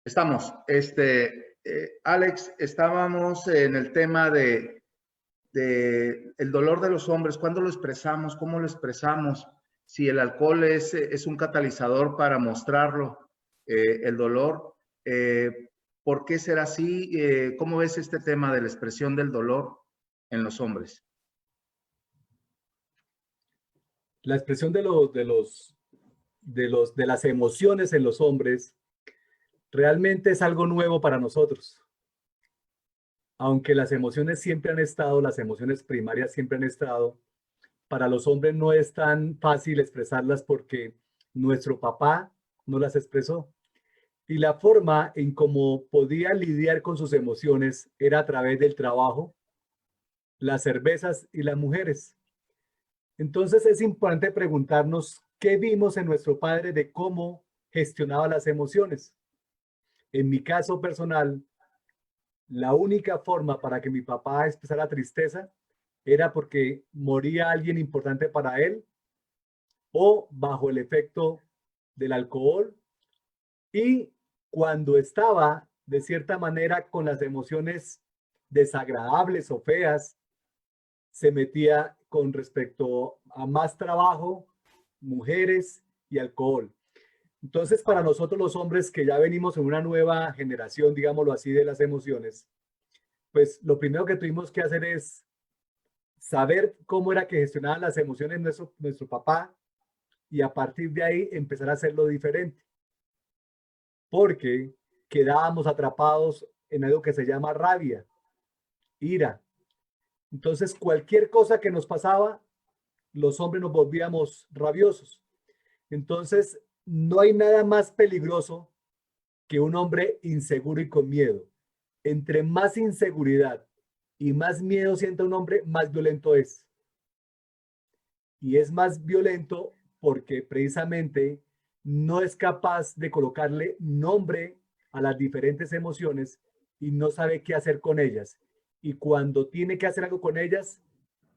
Estamos, Alex, estábamos en el tema de el dolor de los hombres, ¿cuándo lo expresamos? ¿Cómo lo expresamos? Si el alcohol es un catalizador para mostrarlo, el dolor, ¿por qué será así? ¿Cómo ves este tema de la expresión del dolor en los hombres? La expresión de las emociones en los hombres realmente es algo nuevo para nosotros. Aunque las emociones siempre han estado, las emociones primarias siempre han estado, para los hombres no es tan fácil expresarlas porque nuestro papá no las expresó. Y la forma en cómo podía lidiar con sus emociones era a través del trabajo, las cervezas y las mujeres. Entonces es importante preguntarnos qué vimos en nuestro padre de cómo gestionaba las emociones. En mi caso personal, la única forma para que mi papá expresara tristeza era porque moría alguien importante para él o bajo el efecto del alcohol, y cuando estaba de cierta manera con las emociones desagradables o feas, se metía con respecto a más trabajo, mujeres y alcohol. Entonces, para nosotros los hombres que ya venimos en una nueva generación, digámoslo así, de las emociones, pues lo primero que tuvimos que hacer es saber cómo era que gestionaban las emociones nuestro papá, y a partir de ahí empezar a hacerlo diferente, porque quedábamos atrapados en algo que se llama rabia, ira. Entonces, cualquier cosa que nos pasaba, los hombres nos volvíamos rabiosos. Entonces, no hay nada más peligroso que un hombre inseguro y con miedo. Entre más inseguridad y más miedo sienta un hombre, más violento es. Y es más violento porque precisamente no es capaz de colocarle nombre a las diferentes emociones y no sabe qué hacer con ellas. Y cuando tiene que hacer algo con ellas,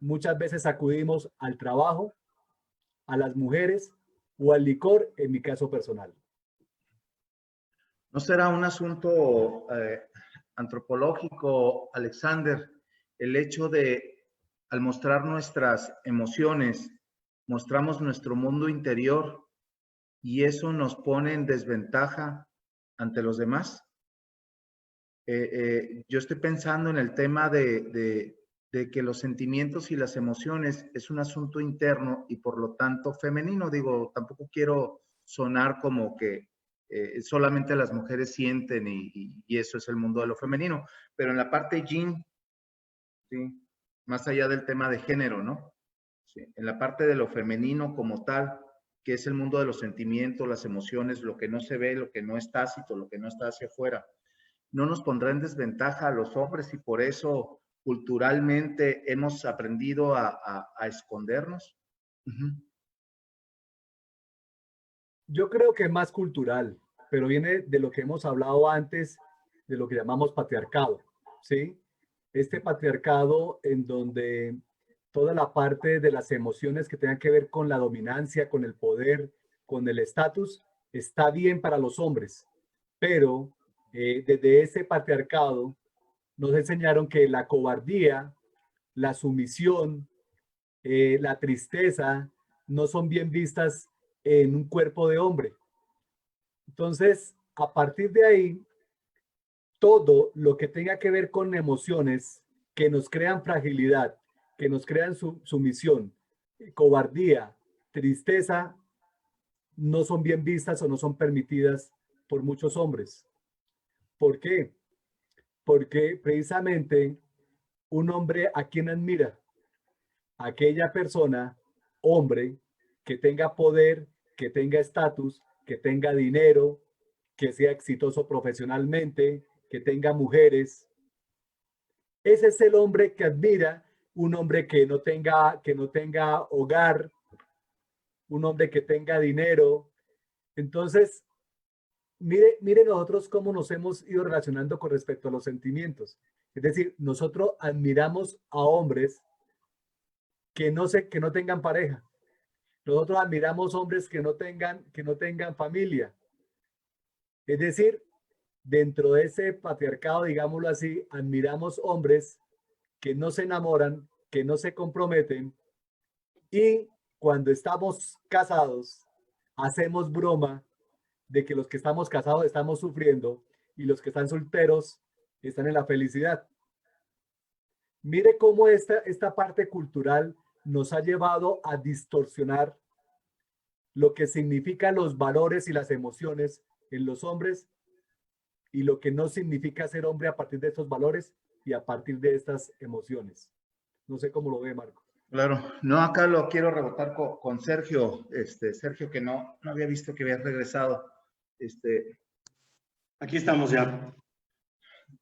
muchas veces acudimos al trabajo, a las mujeres o al licor, en mi caso personal. ¿No será un asunto antropológico, Alexander, el hecho de, al mostrar nuestras emociones, mostramos nuestro mundo interior y eso nos pone en desventaja ante los demás? Yo estoy pensando en el tema de que los sentimientos y las emociones es un asunto interno y por lo tanto femenino. Digo, tampoco quiero sonar como que solamente las mujeres sienten y eso es el mundo de lo femenino, pero en la parte yin, ¿sí? Más allá del tema de género, ¿no? Sí, en la parte de lo femenino como tal, que es el mundo de los sentimientos, las emociones, lo que no se ve, lo que no es tácito, lo que no está hacia afuera, no nos pondrá en desventaja a los hombres y por eso culturalmente hemos aprendido a escondernos. Uh -huh. Yo creo que es más cultural, pero viene de lo que hemos hablado antes, de lo que llamamos patriarcado, ¿sí? Este patriarcado en donde toda la parte de las emociones que tengan que ver con la dominancia, con el poder, con el estatus, está bien para los hombres, pero desde ese patriarcado nos enseñaron que la cobardía, la sumisión, la tristeza no son bien vistas en un cuerpo de hombre. Entonces, a partir de ahí, todo lo que tenga que ver con emociones que nos crean fragilidad, que nos crean sumisión, cobardía, tristeza, no son bien vistas o no son permitidas por muchos hombres. ¿Por qué? Porque precisamente un hombre a quien admira, aquella persona, hombre, que tenga poder, que tenga estatus, que tenga dinero, que sea exitoso profesionalmente, que tenga mujeres. Ese es el hombre que admira, un hombre que no tenga hogar, un hombre que tenga dinero. Entonces, mire nosotros cómo nos hemos ido relacionando con respecto a los sentimientos. Es decir, nosotros admiramos a hombres que no tengan pareja. Nosotros admiramos hombres que no tengan familia. Es decir, dentro de ese patriarcado, digámoslo así, admiramos hombres que no se enamoran, que no se comprometen y cuando estamos casados hacemos broma de que los que estamos casados estamos sufriendo y los que están solteros están en la felicidad. Mire cómo esta parte cultural nos ha llevado a distorsionar lo que significan los valores y las emociones en los hombres y lo que no significa ser hombre a partir de estos valores y a partir de estas emociones. No sé cómo lo ve, Marco. Claro, no, acá lo quiero rebotar con Sergio, Sergio que no había visto que había regresado. Aquí estamos ya.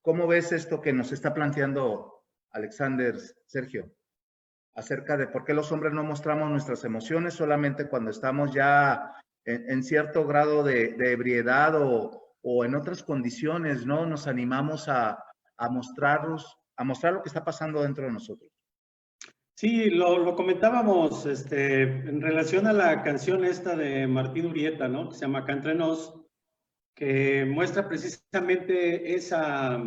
¿Cómo ves esto que nos está planteando Alexander, Sergio, acerca de por qué los hombres no mostramos nuestras emociones solamente cuando estamos ya en cierto grado de ebriedad o en otras condiciones, ¿no? Nos animamos a mostrar lo que está pasando dentro de nosotros? Sí, lo comentábamos en relación a la canción esta de Martín Urieta, ¿no? Que se llama Acá Entre Nos, que muestra precisamente esa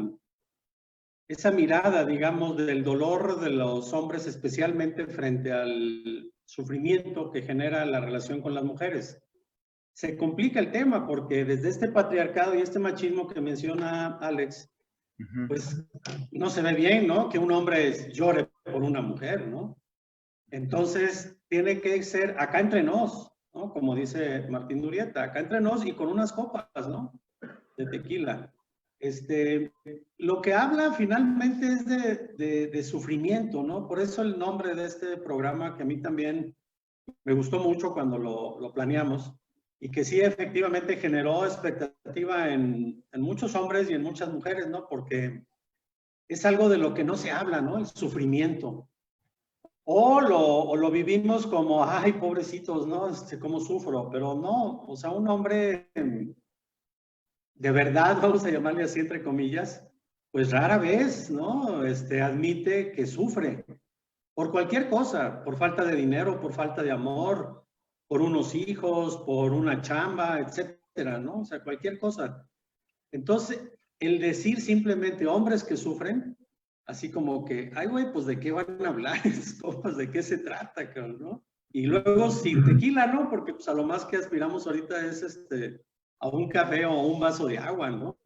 mirada, digamos, del dolor de los hombres, especialmente frente al sufrimiento que genera la relación con las mujeres. Se complica el tema porque desde este patriarcado y este machismo que menciona Alex, pues no se ve bien, ¿no? Que un hombre llore por una mujer, ¿no? Entonces tiene que ser acá entre nos, ¿no? Como dice Martín Durieta, acá entre nos y con unas copas, ¿no? De tequila. Lo que habla finalmente es de sufrimiento, ¿no? Por eso el nombre de este programa, que a mí también me gustó mucho cuando lo planeamos, y que sí efectivamente generó expectativa en muchos hombres y en muchas mujeres, ¿no? Porque es algo de lo que no se habla, ¿no? El sufrimiento. O lo vivimos como, ay, pobrecitos, ¿no? Cómo sufro, pero no, o sea, un hombre de verdad, vamos a llamarle así entre comillas, pues rara vez, ¿no? Admite que sufre por cualquier cosa, por falta de dinero, por falta de amor, por unos hijos, por una chamba, etcétera, ¿no? O sea, cualquier cosa. Entonces, el decir simplemente hombres que sufren, así como que, ay, güey, pues ¿de qué van a hablar esas copas? ¿De qué se trata, cabrón, no? Y luego sin tequila, ¿no? Porque pues a lo más que aspiramos ahorita es a un café o un vaso de agua, ¿no?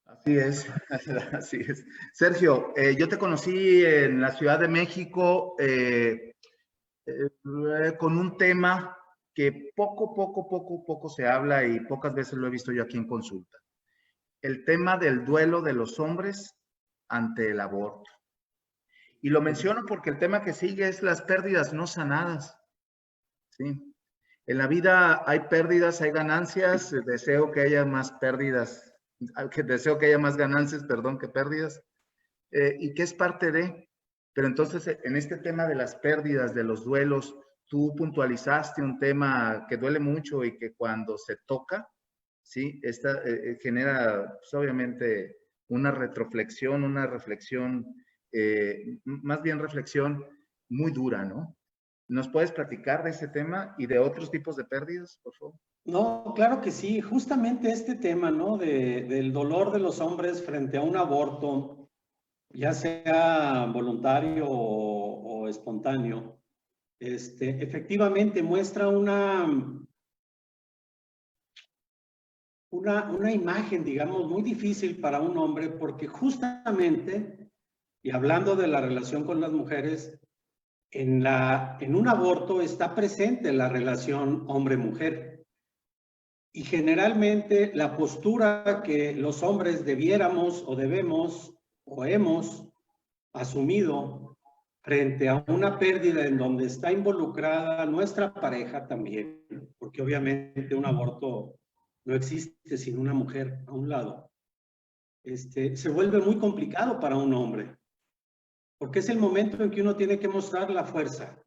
Así es, así es. Sergio, yo te conocí en la Ciudad de México con un tema que poco se habla y pocas veces lo he visto yo aquí en consulta. El tema del duelo de los hombres ante el aborto. Y lo menciono porque el tema que sigue es las pérdidas no sanadas. ¿Sí? En la vida hay pérdidas, hay ganancias. Deseo que haya más pérdidas, deseo que haya más ganancias, perdón, que pérdidas. Y que es parte de. Pero entonces, en este tema de las pérdidas, de los duelos, tú puntualizaste un tema que duele mucho y que cuando se toca, ¿sí? Genera, pues, obviamente, una retroflexión, una reflexión, más bien reflexión muy dura, ¿no? ¿Nos puedes platicar de ese tema y de otros tipos de pérdidas, por favor? No, claro que sí. Justamente este tema, ¿no? Del dolor de los hombres frente a un aborto, ya sea voluntario o espontáneo, efectivamente muestra una imagen, digamos, muy difícil para un hombre, porque justamente, y hablando de la relación con las mujeres, en un aborto está presente la relación hombre-mujer. Y generalmente la postura que los hombres debiéramos o debemos o hemos asumido frente a una pérdida en donde está involucrada nuestra pareja también, porque obviamente un aborto no existe sin una mujer a un lado, se vuelve muy complicado para un hombre, porque es el momento en que uno tiene que mostrar la fuerza,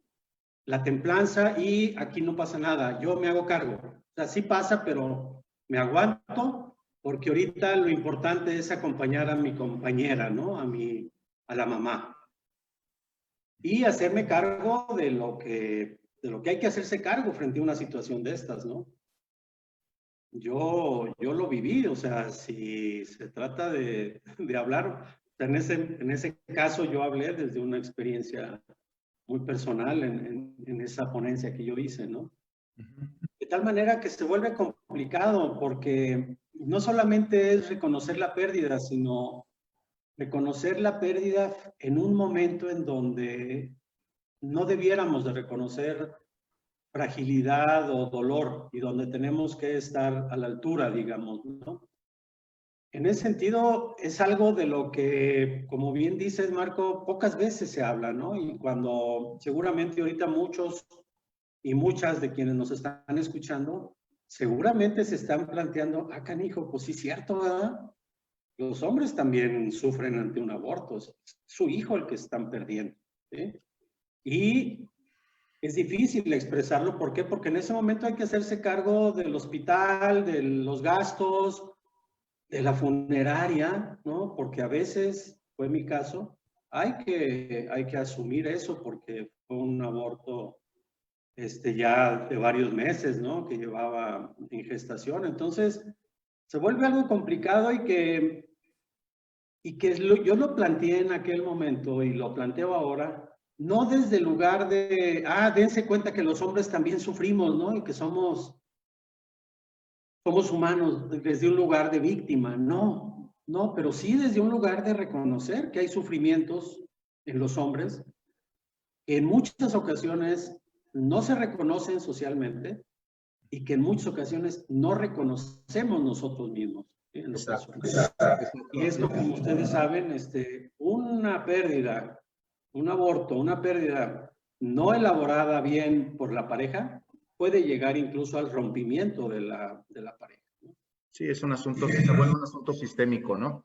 la templanza y aquí no pasa nada, yo me hago cargo. O sea, sí pasa, pero me aguanto porque ahorita lo importante es acompañar a mi compañera, ¿no? A la mamá. Y hacerme cargo de lo que hay que hacerse cargo frente a una situación de estas, ¿no? yo lo viví, o sea, si se trata de hablar, en ese caso yo hablé desde una experiencia muy personal en esa ponencia que yo hice, ¿no? De tal manera que se vuelve complicado porque no solamente es reconocer la pérdida, sino reconocer la pérdida en un momento en donde no debiéramos de reconocer fragilidad o dolor y donde tenemos que estar a la altura, digamos, ¿no? En ese sentido, es algo de lo que, como bien dices, Marco, pocas veces se habla, ¿no? Y cuando seguramente ahorita muchos y muchas de quienes nos están escuchando, seguramente se están planteando, ah, canijo, pues sí es cierto, ¿verdad? Los hombres también sufren ante un aborto, es su hijo el que están perdiendo, ¿sí? Y es difícil expresarlo, ¿por qué? Porque en ese momento hay que hacerse cargo del hospital, de los gastos, de la funeraria, ¿no? Porque a veces, fue mi caso, hay que asumir eso porque fue un aborto ya de varios meses, ¿no? Que llevaba en gestación. Entonces, se vuelve algo complicado yo lo planteé en aquel momento y lo planteo ahora, no desde el lugar de, dense cuenta que los hombres también sufrimos, ¿no? Y que somos humanos desde un lugar de víctima, no, pero sí desde un lugar de reconocer que hay sufrimientos en los hombres que en muchas ocasiones no se reconocen socialmente y que en muchas ocasiones no reconocemos nosotros mismos. En lo y esto, como ustedes saben, una pérdida, un aborto, una pérdida no elaborada bien por la pareja, puede llegar incluso al rompimiento de la pareja. Sí, es un asunto, se vuelve un asunto sistémico, ¿no?